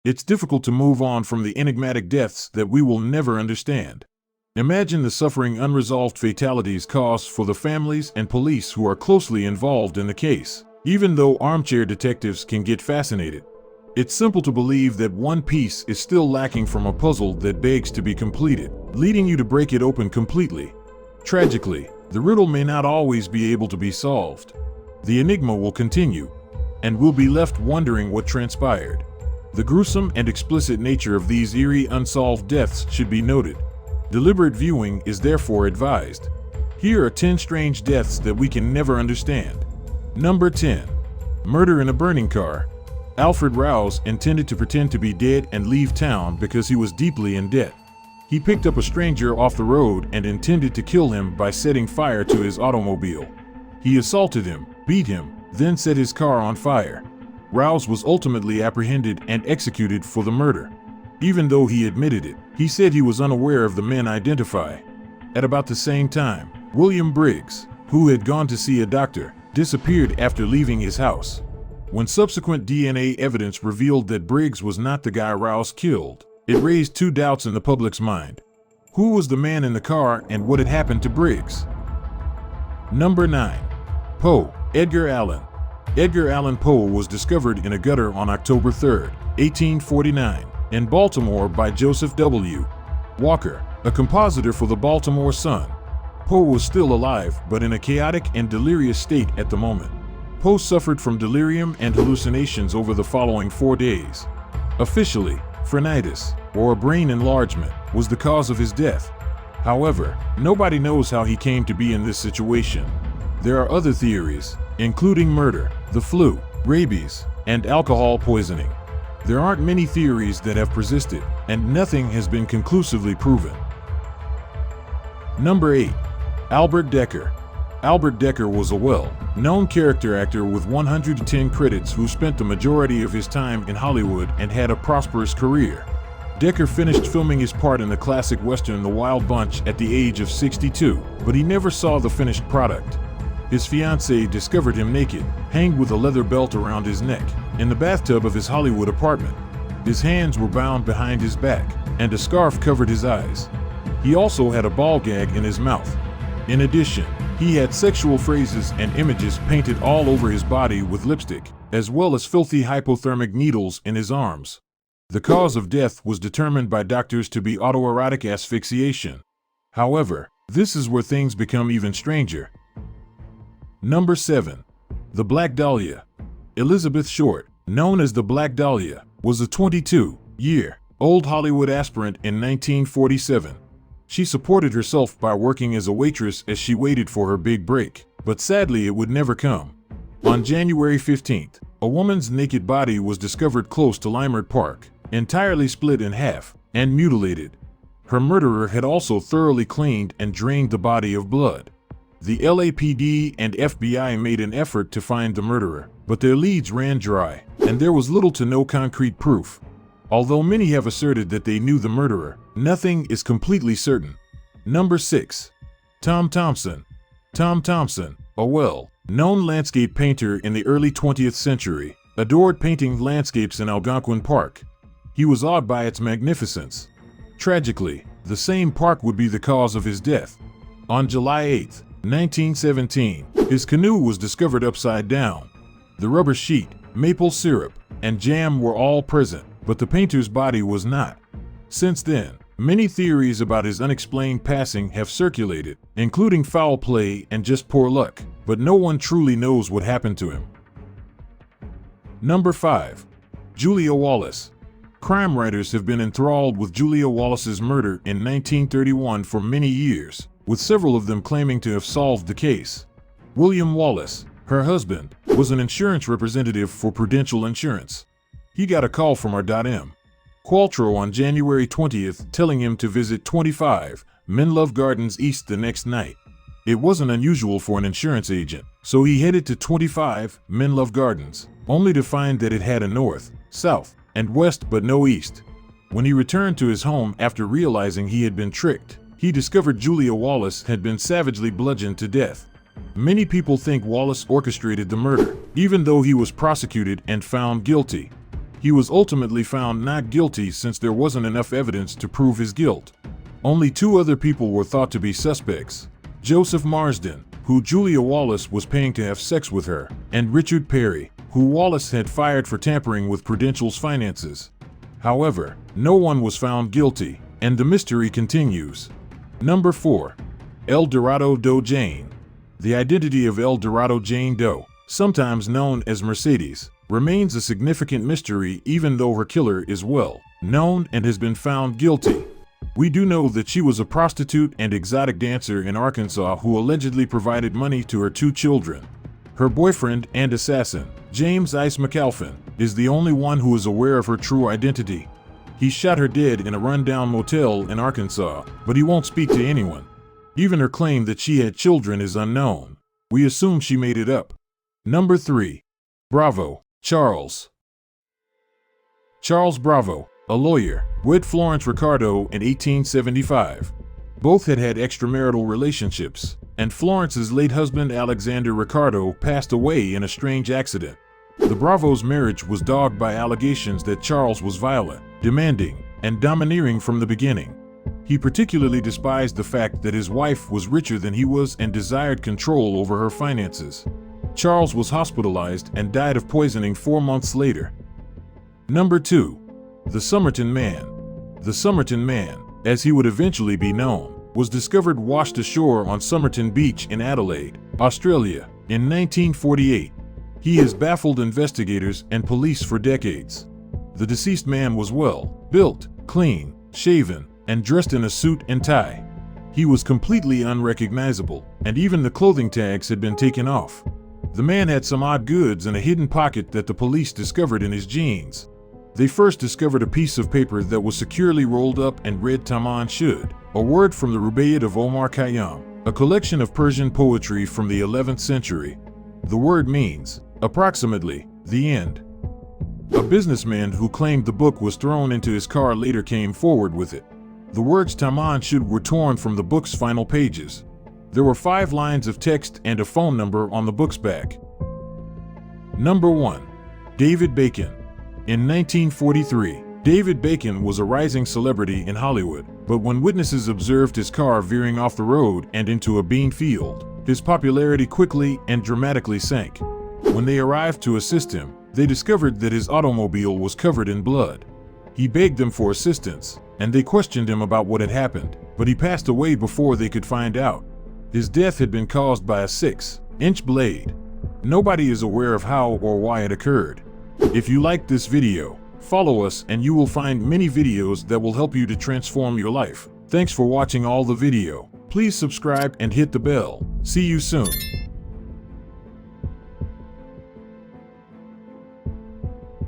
It's difficult to move on from the enigmatic deaths that we will never understand. Imagine the suffering unresolved fatalities caused for the families and police who are closely involved in the case. Even though armchair detectives can get fascinated, it's simple to believe that one piece is still lacking from a puzzle that begs to be completed, leading you to break it open completely. Tragically, the riddle may not always be able to be solved. The enigma will continue, and we'll be left wondering what transpired. The gruesome and explicit nature of these eerie unsolved deaths should be noted. Deliberate viewing is therefore advised. Here are 10 strange deaths that we can never understand. Number 10. Murder in a burning car. Alfred Rouse intended to pretend to be dead and leave town because he was deeply in debt. He picked up a stranger off the road and intended to kill him by setting fire to his automobile. He assaulted him, beat him, then set his car on fire. Rouse was ultimately apprehended and executed for the murder. Even though he admitted it, he said he was unaware of the men identified. At about the same time, William Briggs, who had gone to see a doctor, disappeared after leaving his house. When subsequent DNA evidence revealed that Briggs was not the guy Rouse killed, it raised 2 doubts in the public's mind. Who was the man in the car and what had happened to Briggs? Number 9. Poe, Edgar Allan. Edgar Allan Poe was discovered in a gutter on October 3, 1849, in Baltimore by Joseph W. Walker, a compositor for the Baltimore Sun. Poe was still alive, but in a chaotic and delirious state at the moment. Poe suffered from delirium and hallucinations over the following 4 days. Officially, phrenitis, or a brain enlargement, was the cause of his death. However, nobody knows how he came to be in this situation. There are other theories, including murder, the flu, rabies, and alcohol poisoning. There aren't many theories that have persisted, and nothing has been conclusively proven. Number 8. Albert Dekker. Albert Dekker was a well-known character actor with 110 credits who spent the majority of his time in Hollywood and had a prosperous career. Dekker finished filming his part in the classic western The Wild Bunch at the age of 62, but he never saw the finished product. His fiancée discovered him naked, hanged with a leather belt around his neck, in the bathtub of his Hollywood apartment. His hands were bound behind his back, and a scarf covered his eyes. He also had a ball gag in his mouth. In addition, he had sexual phrases and images painted all over his body with lipstick, as well as filthy hypothermic needles in his arms. The cause of death was determined by doctors to be autoerotic asphyxiation. However, this is where things become even stranger. Number 7. The Black Dahlia. Elizabeth Short, known as the Black Dahlia, was a 22-year-old Hollywood aspirant in 1947. She supported herself by working as a waitress as she waited for her big break, but sadly it would never come. On January 15th, a woman's naked body was discovered close to Leimert Park, entirely split in half and mutilated. Her murderer had also thoroughly cleaned and drained the body of blood. The LAPD and FBI made an effort to find the murderer, but their leads ran dry, and there was little to no concrete proof. Although many have asserted that they knew the murderer, nothing is completely certain. Number 6. Tom Thomson. Tom Thomson, a well-known landscape painter in the early 20th century, adored painting landscapes in Algonquin Park. He was awed by its magnificence. Tragically, the same park would be the cause of his death. On July 8, 1917, his canoe was discovered upside down. The rubber sheet, maple syrup, and jam were all present, but the painter's body was not. Since then, many theories about his unexplained passing have circulated, including foul play and just poor luck, but no one truly knows what happened to him. Number 5. Julia Wallace. Crime writers have been enthralled with Julia Wallace's murder in 1931 for many years, with several of them claiming to have solved the case. William Wallace, her husband, was an insurance representative for Prudential Insurance. He got a call from R.M. Qualtrough on January 20th telling him to visit 25 Menlove Gardens East the next night. It wasn't unusual for an insurance agent, so he headed to 25 Menlove Gardens, only to find that it had a north, south, and west but no east. When he returned to his home after realizing he had been tricked, he discovered Julia Wallace had been savagely bludgeoned to death. Many people think Wallace orchestrated the murder, even though he was prosecuted and found guilty. He was ultimately found not guilty since there wasn't enough evidence to prove his guilt. Only 2 other people were thought to be suspects: Joseph Marsden, who Julia Wallace was paying to have sex with her, and Richard Perry, who Wallace had fired for tampering with Prudential's finances. However, no one was found guilty, and the mystery continues. Number 4. El Dorado Doe Jane. The identity of El Dorado Jane Doe, sometimes known as Mercedes, remains a significant mystery even though her killer is well known and has been found guilty. We do know that she was a prostitute and exotic dancer in Arkansas who allegedly provided money to her 2 children. Her boyfriend and assassin, James Ice McAlphin, is the only one who is aware of her true identity. He shot her dead in a rundown motel in Arkansas, but he won't speak to anyone. Even her claim that she had children is unknown. We assume she made it up. Number 3. Bravo, Charles. Charles Bravo, a lawyer, wed Florence Ricardo in 1875. Both had extramarital relationships, and Florence's late husband Alexander Ricardo passed away in a strange accident. The Bravos' marriage was dogged by allegations that Charles was violent, demanding, and domineering from the beginning. He particularly despised the fact that his wife was richer than he was and desired control over her finances. Charles was hospitalized and died of poisoning 4 months later. Number 2. The Somerton Man. The Somerton Man, as he would eventually be known, was discovered washed ashore on Somerton Beach in Adelaide, Australia, in 1948. He has baffled investigators and police for decades. The deceased man was well built, clean, shaven, and dressed in a suit and tie. He was completely unrecognizable, and even the clothing tags had been taken off. The man had some odd goods in a hidden pocket that the police discovered in his jeans. They first discovered a piece of paper that was securely rolled up and read Taman Shud, a word from the Rubaiyat of Omar Khayyam, a collection of Persian poetry from the 11th century. The word means, approximately, the end. A businessman who claimed the book was thrown into his car later came forward with it. The words Taman Shud were torn from the book's final pages. There were 5 lines of text and a phone number on the book's back. Number 1. David Bacon. In 1943, David Bacon was a rising celebrity in Hollywood, but when witnesses observed his car veering off the road and into a bean field, his popularity quickly and dramatically sank. When they arrived to assist him, they discovered that his automobile was covered in blood. He begged them for assistance, and they questioned him about what had happened, but he passed away before they could find out. His death had been caused by a 6-inch blade. Nobody is aware of how or why it occurred. If you liked this video, follow us and you will find many videos that will help you to transform your life. Thanks for watching all the video. Please subscribe and hit the bell. See you soon.